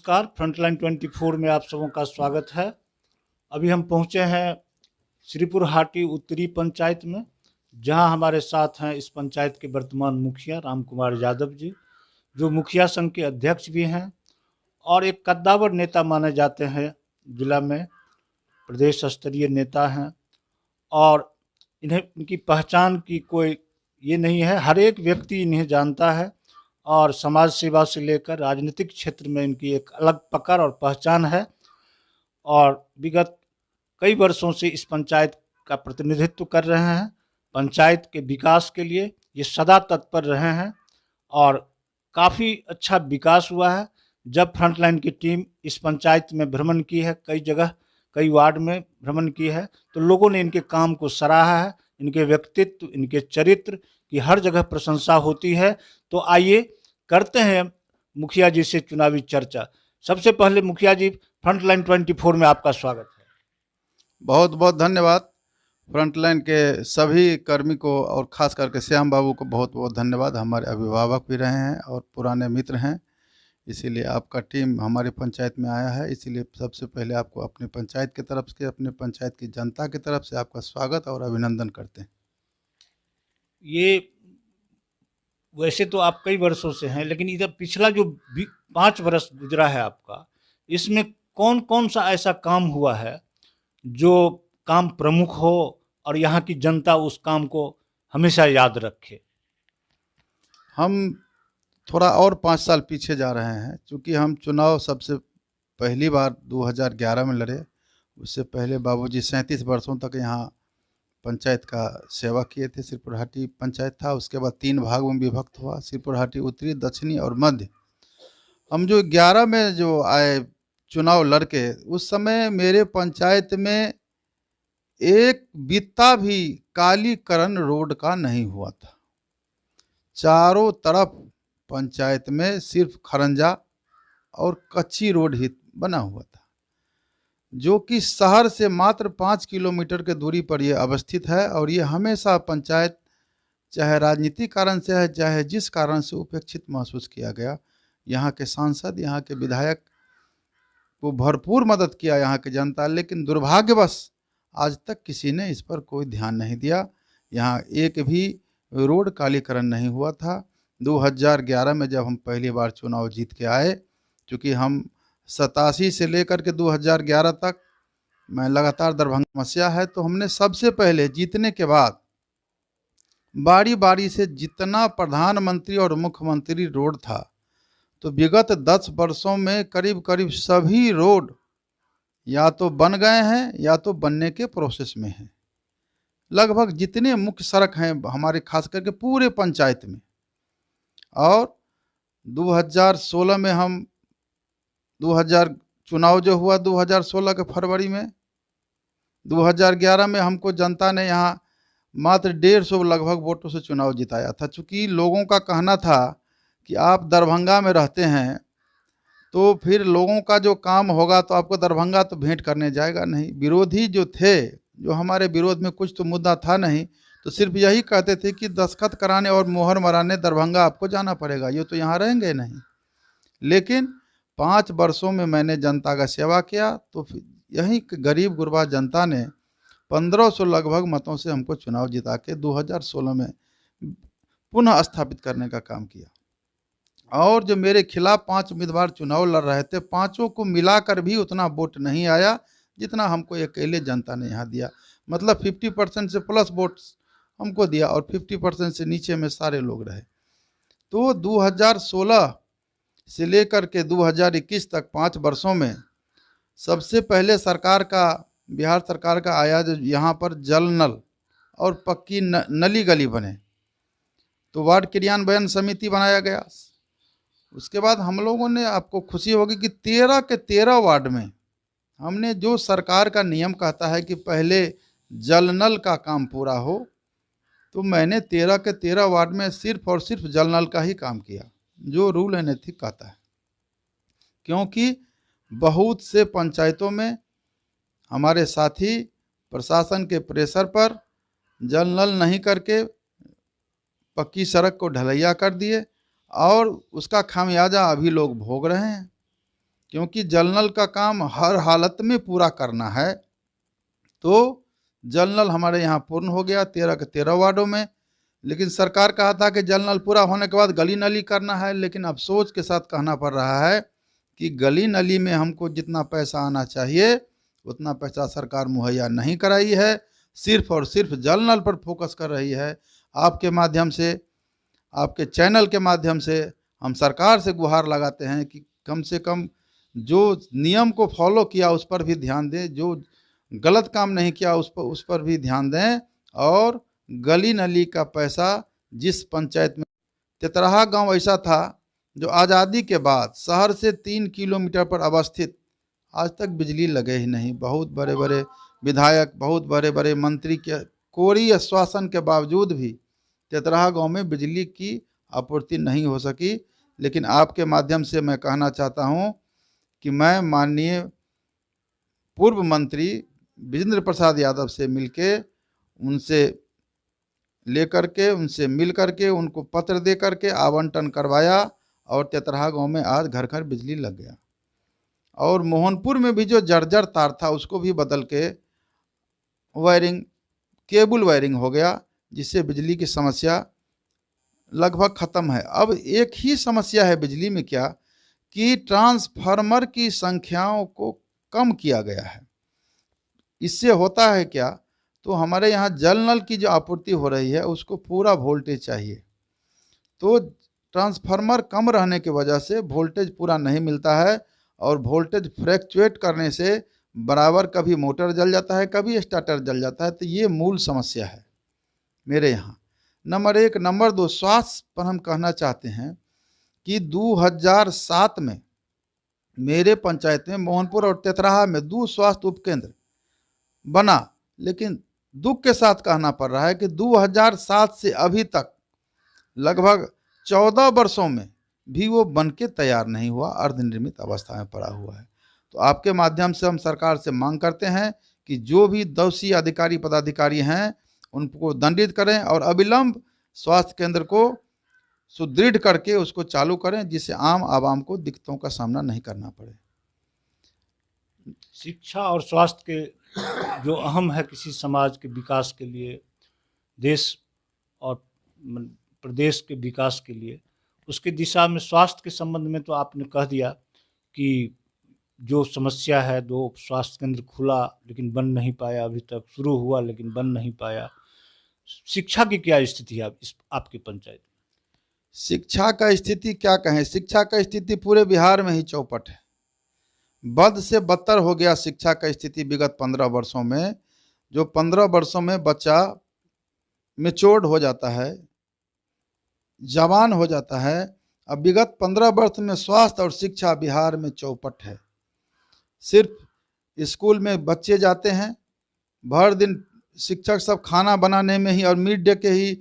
नमस्कार, फ्रंटलाइन 24 में आप सबों का स्वागत है। अभी हम पहुंचे हैं श्रीपुर हाटी उत्तरी पंचायत में, जहां हमारे साथ हैं इस पंचायत के वर्तमान मुखिया राम कुमार यादव जी, जो मुखिया संघ के अध्यक्ष भी हैं और एक कद्दावर नेता माने जाते हैं। जिला में प्रदेश स्तरीय नेता हैं और इनकी पहचान की कोई ये नहीं है, हर एक व्यक्ति इन्हें जानता है और समाज सेवा से लेकर राजनीतिक क्षेत्र में इनकी एक अलग पकड़ और पहचान है और विगत कई वर्षों से इस पंचायत का प्रतिनिधित्व कर रहे हैं। पंचायत के विकास के लिए ये सदा तत्पर रहे हैं और काफ़ी अच्छा विकास हुआ है। जब फ्रंटलाइन की टीम इस पंचायत में भ्रमण की है, कई जगह कई वार्ड में भ्रमण की है, तो लोगों ने इनके काम को सराहा है। इनके व्यक्तित्व, इनके चरित्र की हर जगह प्रशंसा होती है। तो आइए करते हैं मुखिया जी से चुनावी चर्चा। सबसे पहले मुखिया जी, फ्रंटलाइन 24 में आपका स्वागत है। बहुत बहुत धन्यवाद। फ्रंटलाइन के सभी कर्मी को और खास करके श्याम बाबू को बहुत बहुत धन्यवाद। हमारे अभिभावक भी रहे हैं और पुराने मित्र हैं, इसीलिए आपका टीम हमारी पंचायत में आया है। इसीलिए सबसे पहले आपको अपनी पंचायत की तरफ से, अपने पंचायत की जनता की तरफ से आपका स्वागत और अभिनंदन करते हैं। ये वैसे तो आप कई वर्षों से हैं, लेकिन इधर पिछला जो 5 वर्ष गुजरा है आपका, इसमें कौन कौन सा ऐसा काम हुआ है जो काम प्रमुख हो और यहाँ की जनता उस काम को हमेशा याद रखे? हम थोड़ा और 5 साल पीछे जा रहे हैं, क्योंकि हम चुनाव सबसे पहली बार 2011 में लड़े। उससे पहले बाबूजी 37 वर्षों तक यहाँ पंचायत का सेवा किए थे। श्रीपुर हाटी पंचायत था, उसके बाद 3 भाग में विभक्त हुआ, श्रीपुर हाटी उत्तरी, दक्षिणी और मध्य। हम जो 11 में जो आए चुनाव लड़के, उस समय मेरे पंचायत में एक बित्ता भी कालीकरण रोड का नहीं हुआ था। चारों तरफ पंचायत में सिर्फ खरंजा और कच्ची रोड ही बना हुआ था, जो कि शहर से मात्र 5 किलोमीटर के दूरी पर यह अवस्थित है। और ये हमेशा पंचायत, चाहे राजनीतिक कारण से है, चाहे जिस कारण से, उपेक्षित महसूस किया गया। यहाँ के सांसद, यहाँ के विधायक को भरपूर मदद किया यहाँ की जनता, लेकिन दुर्भाग्यवश आज तक किसी ने इस पर कोई ध्यान नहीं दिया। यहाँ एक भी रोड कालीकरण नहीं हुआ था। 2011 में जब हम पहली बार चुनाव जीत के आए, चूँकि हम 87 से लेकर के 2011 तक मैं लगातार दरभंगा समस्या है, तो हमने सबसे पहले जीतने के बाद बारी बारी से जितना प्रधानमंत्री और मुख्यमंत्री रोड था, तो विगत 10 वर्षों में करीब करीब सभी रोड या तो बन गए हैं या तो बनने के प्रोसेस में हैं। लगभग जितने मुख्य सड़क हैं हमारे खास करके पूरे पंचायत में। और 2016 में हम 2000 चुनाव जो हुआ 2016 के फरवरी में, 2011 में हमको जनता ने यहाँ मात्र 150 लगभग वोटों से चुनाव जिताया था। चूँकि लोगों का कहना था कि आप दरभंगा में रहते हैं, तो फिर लोगों का जो काम होगा तो आपको दरभंगा तो भेंट करने जाएगा नहीं। विरोधी जो थे, जो हमारे विरोध में कुछ तो मुद्दा था नहीं, तो सिर्फ यही कहते थे कि दस्तखत कराने और मोहर मराने दरभंगा आपको जाना पड़ेगा, ये तो यहाँ रहेंगे नहीं। लेकिन 5 वर्षों में मैंने जनता का सेवा किया, तो यही गरीब गुरबा जनता ने 1500 लगभग मतों से हमको चुनाव जिता के 2016 में पुनः स्थापित करने का काम किया। और जो मेरे खिलाफ 5 उम्मीदवार चुनाव लड़ रहे थे, 5 को मिलाकर भी उतना वोट नहीं आया जितना हमको अकेले जनता ने यहाँ दिया। मतलब 50% से प्लस वोट हमको दिया और 50% से नीचे में सारे लोग रहे। तो 2016 से लेकर के 2021 तक 5 वर्षों में सबसे पहले सरकार का, बिहार सरकार का आया जो यहाँ पर जल नल और पक्की नली गली बने, तो वार्ड क्रियान्वयन समिति बनाया गया। उसके बाद हम लोगों ने, आपको खुशी होगी कि 13 के 13 वार्ड में हमने, जो सरकार का नियम कहता है कि पहले जल नल का काम पूरा हो, तो मैंने 13 के 13 वार्ड में सिर्फ और सिर्फ जल नल का ही काम किया, जो रूल एंड एथिक कहता है। क्योंकि बहुत से पंचायतों में हमारे साथी प्रशासन के प्रेशर पर जल नल नहीं करके पक्की सड़क को ढलैया कर दिए और उसका खामियाजा अभी लोग भोग रहे हैं। क्योंकि जल नल का काम हर हालत में पूरा करना है। तो जल नल हमारे यहाँ पूर्ण हो गया 13 के 13 वार्डों में। लेकिन सरकार कहा था कि जल नल पूरा होने के बाद गली नली करना है, लेकिन अफसोस के साथ कहना पड़ रहा है कि गली नली में हमको जितना पैसा आना चाहिए उतना पैसा सरकार मुहैया नहीं कराई है, सिर्फ और सिर्फ जल नल पर फोकस कर रही है। आपके माध्यम से, आपके चैनल के माध्यम से हम सरकार से गुहार लगाते हैं कि कम से कम जो नियम को फॉलो किया उस पर भी ध्यान दें, जो गलत काम नहीं किया उस पर भी ध्यान दें। और गली नली का पैसा जिस पंचायत में, तेतरहा गांव ऐसा था जो आज़ादी के बाद शहर से 3 किलोमीटर पर अवस्थित, आज तक बिजली लगे ही नहीं। बहुत बड़े बड़े विधायक, बहुत बड़े बड़े मंत्री के कोरी आश्वासन के बावजूद भी तेतरहा गांव में बिजली की आपूर्ति नहीं हो सकी। लेकिन आपके माध्यम से मैं कहना चाहता हूं कि मैं माननीय पूर्व मंत्री विजेंद्र प्रसाद यादव से मिलके, उनसे लेकर के, उनसे मिल करके, उनको पत्र दे करके आवंटन करवाया और तेतरहा गांव में आज घर घर बिजली लग गया। और मोहनपुर में भी जो जर्जर तार था उसको भी बदल के वायरिंग, केबल वायरिंग हो गया, जिससे बिजली की समस्या लगभग ख़त्म है। अब एक ही समस्या है बिजली में, क्या कि ट्रांसफार्मर की संख्याओं को कम किया गया है। इससे होता है क्या, तो हमारे यहाँ जल नल की जो आपूर्ति हो रही है उसको पूरा वोल्टेज चाहिए, तो ट्रांसफार्मर कम रहने की वजह से वोल्टेज पूरा नहीं मिलता है और वोल्टेज फ्लैक्चुएट करने से बराबर कभी मोटर जल जाता है, कभी स्टार्टर जल जाता है। तो ये मूल समस्या है मेरे यहाँ, नंबर 1। नंबर 2, स्वास्थ्य पर हम कहना चाहते हैं कि 2007 में मेरे पंचायत में मोहनपुर और तेतरहा में 2 स्वास्थ्य उपकेंद्र बना, लेकिन दुख के साथ कहना पड़ रहा है कि 2007 से अभी तक लगभग 14 वर्षों में भी वो बन के तैयार नहीं हुआ, अर्धनिर्मित अवस्था में पड़ा हुआ है। तो आपके माध्यम से हम सरकार से मांग करते हैं कि जो भी दोषी अधिकारी पदाधिकारी हैं उनको दंडित करें और अविलंब स्वास्थ्य केंद्र को सुदृढ़ करके उसको चालू करें, जिससे आम आवाम को दिक्कतों का सामना नहीं करना पड़े। शिक्षा और स्वास्थ्य के जो अहम है किसी समाज के विकास के लिए, देश और प्रदेश के विकास के लिए, उसके दिशा में स्वास्थ्य के संबंध में तो आपने कह दिया कि जो समस्या है, 2 स्वास्थ्य केंद्र खुला लेकिन बन नहीं पाया, अभी तक शुरू हुआ लेकिन बन नहीं पाया। शिक्षा की क्या स्थिति है आपकी पंचायत में? शिक्षा का स्थिति क्या कहें, शिक्षा का स्थिति पूरे बिहार में ही चौपट है। बद से बदतर हो गया शिक्षा का स्थिति विगत 15 वर्षों में। जो 15 वर्षों में बच्चा मेच्योर्ड हो जाता है, जवान हो जाता है, अब विगत 15 वर्ष में स्वास्थ्य और शिक्षा बिहार में चौपट है। सिर्फ स्कूल में बच्चे जाते हैं, भर दिन शिक्षक सब खाना बनाने में ही और मिड डे के ही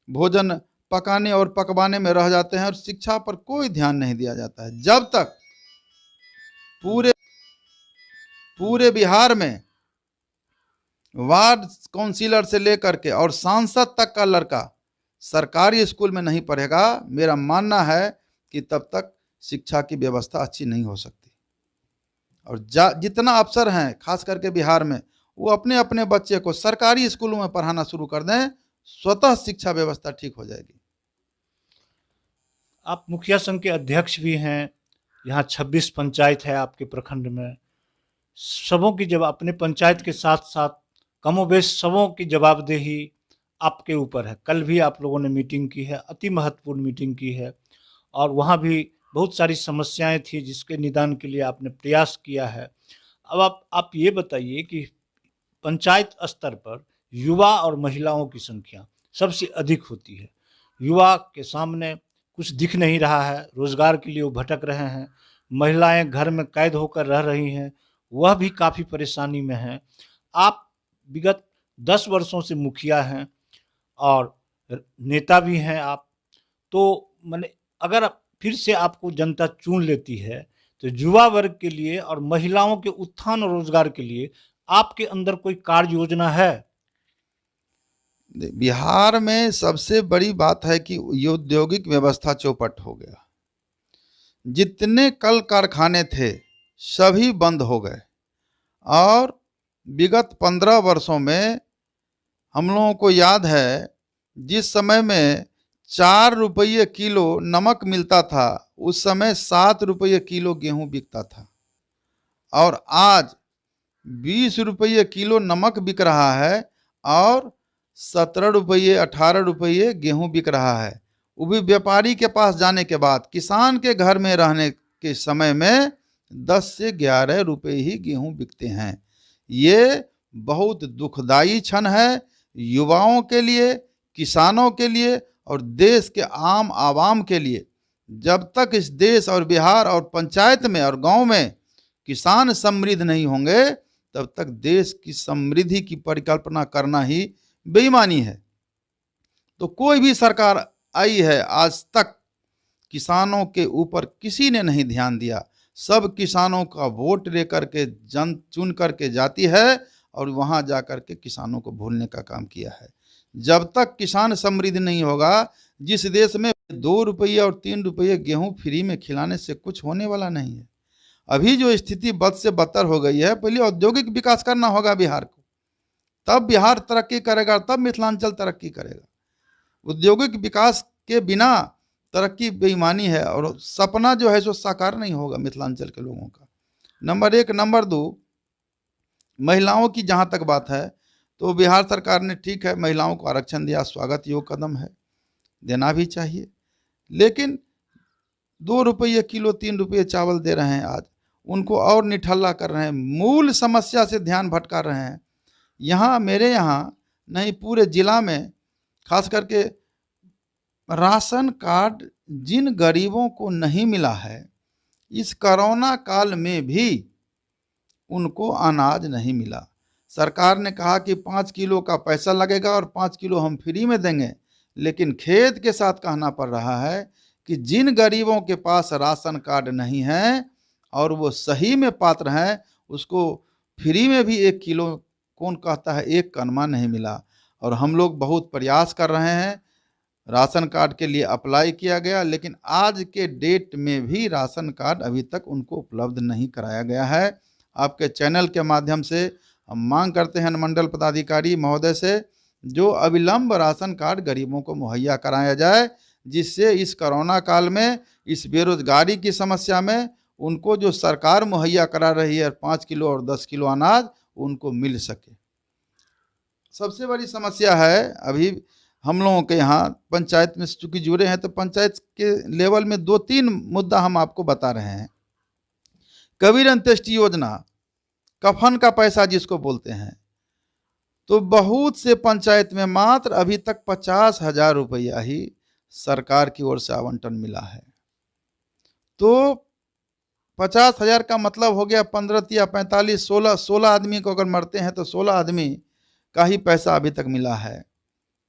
भोजन पकाने और पकवाने में रह जाते हैं और शिक्षा पर कोई ध्यान नहीं दिया जाता है। जब तक पूरे बिहार में वार्ड काउंसिलर से लेकर के और सांसद तक का लड़का सरकारी स्कूल में नहीं पढ़ेगा, मेरा मानना है कि तब तक शिक्षा की व्यवस्था अच्छी नहीं हो सकती। और जितना अफसर हैं खास करके बिहार में, वो अपने अपने बच्चे को सरकारी स्कूलों में पढ़ाना शुरू कर दें, स्वतः शिक्षा व्यवस्था ठीक हो जाएगी। आप मुखिया संघ के अध्यक्ष भी हैं, यहाँ 26 पंचायत है आपके प्रखंड में। सबों की जब अपने पंचायत के साथ साथ कमोबेश सबों की जवाबदेही आपके ऊपर है। कल भी आप लोगों ने मीटिंग की है, अति महत्वपूर्ण मीटिंग की है, और वहाँ भी बहुत सारी समस्याएं थी जिसके निदान के लिए आपने प्रयास किया है। अब आप ये बताइए कि पंचायत स्तर पर युवा और महिलाओं की संख्या सबसे अधिक होती है। युवा के सामने कुछ दिख नहीं रहा है, रोजगार के लिए वो भटक रहे हैं। महिलाएं घर में कैद होकर रह रही हैं, वह भी काफ़ी परेशानी में हैं। आप विगत 10 वर्षों से मुखिया हैं और नेता भी हैं आप, तो मैंने अगर फिर से आपको जनता चुन लेती है तो युवा वर्ग के लिए और महिलाओं के उत्थान और रोजगार के लिए आपके अंदर कोई कार्य योजना है? बिहार में सबसे बड़ी बात है कि औद्योगिक व्यवस्था चौपट हो गया। जितने कल कारखाने थे सभी बंद हो गए। और विगत 15 वर्षों में हम लोगों को याद है, जिस समय में 4 रुपये किलो नमक मिलता था, उस समय 7 रुपये किलो गेहूं बिकता था। और आज 20 रुपये किलो नमक बिक रहा है और 17 रुपये 18 रुपये गेहूं बिक रहा है। वो भी व्यापारी के पास जाने के बाद। किसान के घर में रहने के समय में 10 से 11 रुपये ही गेहूं बिकते हैं। ये बहुत दुखदाई क्षण है युवाओं के लिए, किसानों के लिए और देश के आम आवाम के लिए। जब तक इस देश और बिहार और पंचायत में और गांव में किसान समृद्ध नहीं होंगे, तब तक देश की समृद्धि की परिकल्पना करना ही बेईमानी है। तो कोई भी सरकार आई है, आज तक किसानों के ऊपर किसी ने नहीं ध्यान दिया। सब किसानों का वोट लेकर के जन चुन करके जाती है और वहां जाकर के किसानों को भूलने का काम किया है। जब तक किसान समृद्ध नहीं होगा, जिस देश में 2 रुपये और 3 रुपये गेहूं फ्री में खिलाने से कुछ होने वाला नहीं है। अभी जो स्थिति बद से बदतर हो गई है, पहले औद्योगिक विकास करना होगा बिहार को, तब बिहार तरक्की करेगा, तब मिथिलांचल तरक्की करेगा। औद्योगिक विकास के बिना तरक्की बेईमानी है और सपना जो है सो साकार नहीं होगा मिथिलांचल के लोगों का। नंबर 1। नंबर 2, महिलाओं की जहाँ तक बात है, तो बिहार सरकार ने ठीक है महिलाओं को आरक्षण दिया, स्वागत योग्य कदम है, देना भी चाहिए। लेकिन 2 रुपये किलो 3 रुपये चावल दे रहे हैं, आज उनको और निठल्ला कर रहे हैं, मूल समस्या से ध्यान भटका रहे हैं। यहाँ मेरे यहाँ नहीं, पूरे जिला में खास करके राशन कार्ड जिन गरीबों को नहीं मिला है, इस कोरोना काल में भी उनको अनाज नहीं मिला। सरकार ने कहा कि 5 किलो का पैसा लगेगा और 5 किलो हम फ्री में देंगे, लेकिन खेद के साथ कहना पड़ रहा है कि जिन गरीबों के पास राशन कार्ड नहीं है और वो सही में पात्र हैं, उसको फ्री में भी 1 किलो, कौन कहता है, 1 कनमा नहीं मिला। और हम लोग बहुत प्रयास कर रहे हैं, राशन कार्ड के लिए अप्लाई किया गया, लेकिन आज के डेट में भी राशन कार्ड अभी तक उनको उपलब्ध नहीं कराया गया है। आपके चैनल के माध्यम से हम मांग करते हैं मंडल पदाधिकारी महोदय से, जो अविलंब राशन कार्ड गरीबों को मुहैया कराया जाए, जिससे इस कोरोना काल में, इस बेरोजगारी की समस्या में उनको जो सरकार मुहैया करा रही है 5 किलो और 10 किलो अनाज, उनको मिल सके। सबसे बड़ी समस्या है अभी हम लोगों के यहाँ पंचायत में चूंकि जुड़े हैं, तो पंचायत के लेवल में 2-3 मुद्दा हम आपको बता रहे हैं। कबीर अंत्येष्टि योजना, कफन का पैसा जिसको बोलते हैं, तो बहुत से पंचायत में मात्र अभी तक 50,000 रुपया ही सरकार की ओर से आवंटन मिला है। तो 50,000 का मतलब हो गया 15 या 45, 16 आदमी को अगर मरते हैं तो 16 आदमी का ही पैसा अभी तक मिला है।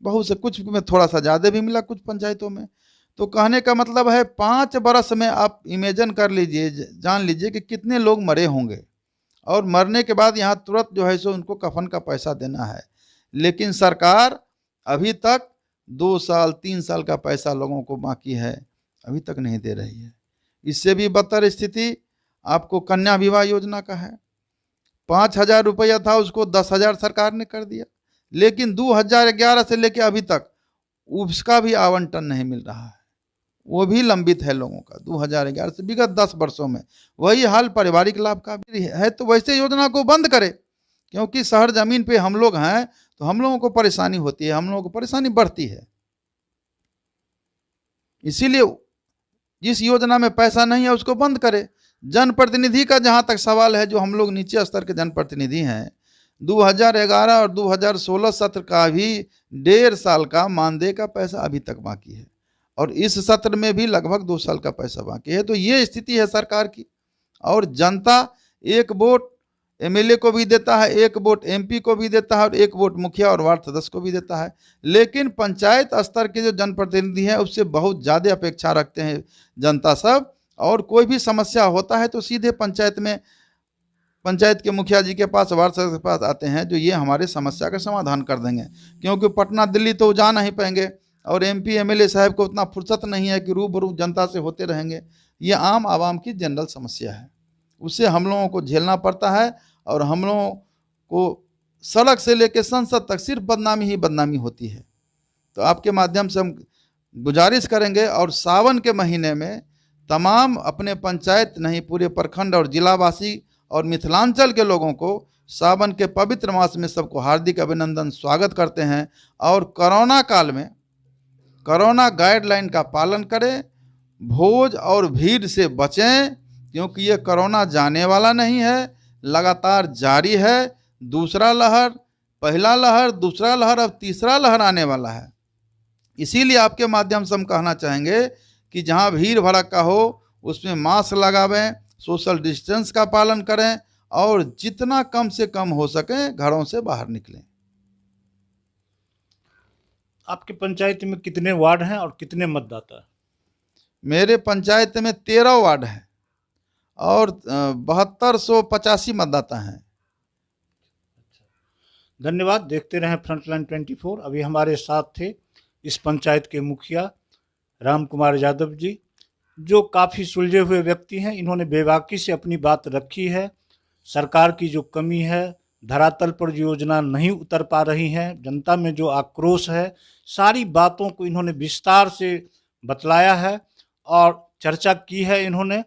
बहुत से, कुछ में थोड़ा सा ज़्यादा भी मिला कुछ पंचायतों में। तो कहने का मतलब है 5 बरस में आप इमेजिन कर लीजिए, जान लीजिए कि कितने लोग मरे होंगे, और मरने के बाद यहाँ तुरंत जो है सो उनको कफन का पैसा देना है। लेकिन सरकार अभी तक 2 साल 3 साल का पैसा लोगों को बाकी है, अभी तक नहीं दे रही है। इससे भी बदतर स्थिति आपको कन्या विवाह योजना का है। 5,000 रुपया था, उसको 10,000 सरकार ने कर दिया, लेकिन 2011 से लेकर अभी तक उसका भी आवंटन नहीं मिल रहा है, वो भी लंबित है लोगों का 2011 से। विगत 10 वर्षों में वही हाल पारिवारिक लाभ का भी है। तो वैसे योजना को बंद करे, क्योंकि शहर जमीन पे हम लोग हैं तो हम लोगों को परेशानी होती है, हम लोगों को परेशानी बढ़ती है। इसीलिए जिस योजना में पैसा नहीं है उसको बंद करे। जनप्रतिनिधि का जहां तक सवाल है, जो हम लोग नीचे स्तर के जनप्रतिनिधि हैं, 2011 और 2016 सत्र का भी 1.5 साल का मानदेय का पैसा अभी तक बाकी है, और इस सत्र में भी लगभग 2 साल का पैसा बाकी है। तो ये स्थिति है सरकार की। और जनता 1 वोट एमएलए को भी देता है, 1 वोट एमपी को भी देता है, और 1 वोट मुखिया और वार्ड सदस्य को भी देता है। लेकिन पंचायत स्तर के जो जनप्रतिनिधि हैं उससे बहुत ज़्यादा अपेक्षा रखते हैं जनता सब। और कोई भी समस्या होता है तो सीधे पंचायत में, पंचायत के मुखिया जी के पास, वार्ड सदस्य के पास आते हैं, जो ये हमारे समस्या का समाधान कर देंगे। क्योंकि पटना दिल्ली तो जा नहीं पाएंगे, और एमपी एमएलए साहब को उतना फुर्सत नहीं है कि रूबरू जनता से होते रहेंगे। ये आम आवाम की जनरल समस्या है, उसे हम लोगों को झेलना पड़ता है और हम लोगों को सड़क से लेकर संसद तक सिर्फ बदनामी ही बदनामी होती है। तो आपके माध्यम से हम गुजारिश करेंगे और सावन के महीने में तमाम अपने पंचायत नहीं पूरे प्रखंड और जिलावासी और मिथिलांचल के लोगों को सावन के पवित्र मास में सबको हार्दिक अभिनंदन स्वागत करते हैं। और कोरोना काल में कोरोना गाइडलाइन का पालन करें, भोज और भीड़ से बचें, क्योंकि ये कोरोना जाने वाला नहीं है, लगातार जारी है। दूसरा लहर, पहला लहर, दूसरा लहर, अब तीसरा लहर आने वाला है। इसीलिए आपके माध्यम से हम कहना चाहेंगे कि जहाँ भीड़ भड़का हो उसमें मास्क लगावें, सोशल डिस्टेंस का पालन करें और जितना कम से कम हो सके घरों से बाहर निकलें। आपके पंचायत में कितने वार्ड हैं और कितने मतदाता हैं? मेरे पंचायत में 13 वार्ड हैं और 7285 मतदाता हैं। धन्यवाद। देखते रहें फ्रंटलाइन 24। अभी हमारे साथ थे इस पंचायत के मुखिया राम कुमार यादव जी, जो काफ़ी सुलझे हुए व्यक्ति हैं। इन्होंने बेबाकी से अपनी बात रखी है। सरकार की जो कमी है, धरातल पर जो योजना नहीं उतर पा रही हैं, जनता में जो आक्रोश है, सारी बातों को इन्होंने विस्तार से बतलाया है और चर्चा की है इन्होंने।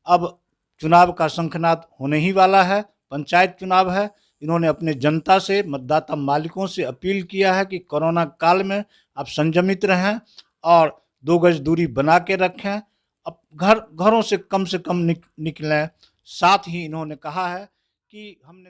अब चुनाव का शंखनाद होने ही वाला है, पंचायत चुनाव है। इन्होंने अपने जनता से, मतदाता मालिकों से अपील किया है कि कोरोना काल में आप संयमित रहें और 2 गज दूरी बना के रखें, अब घरों से कम निकलें। साथ ही इन्होंने कहा है कि हमने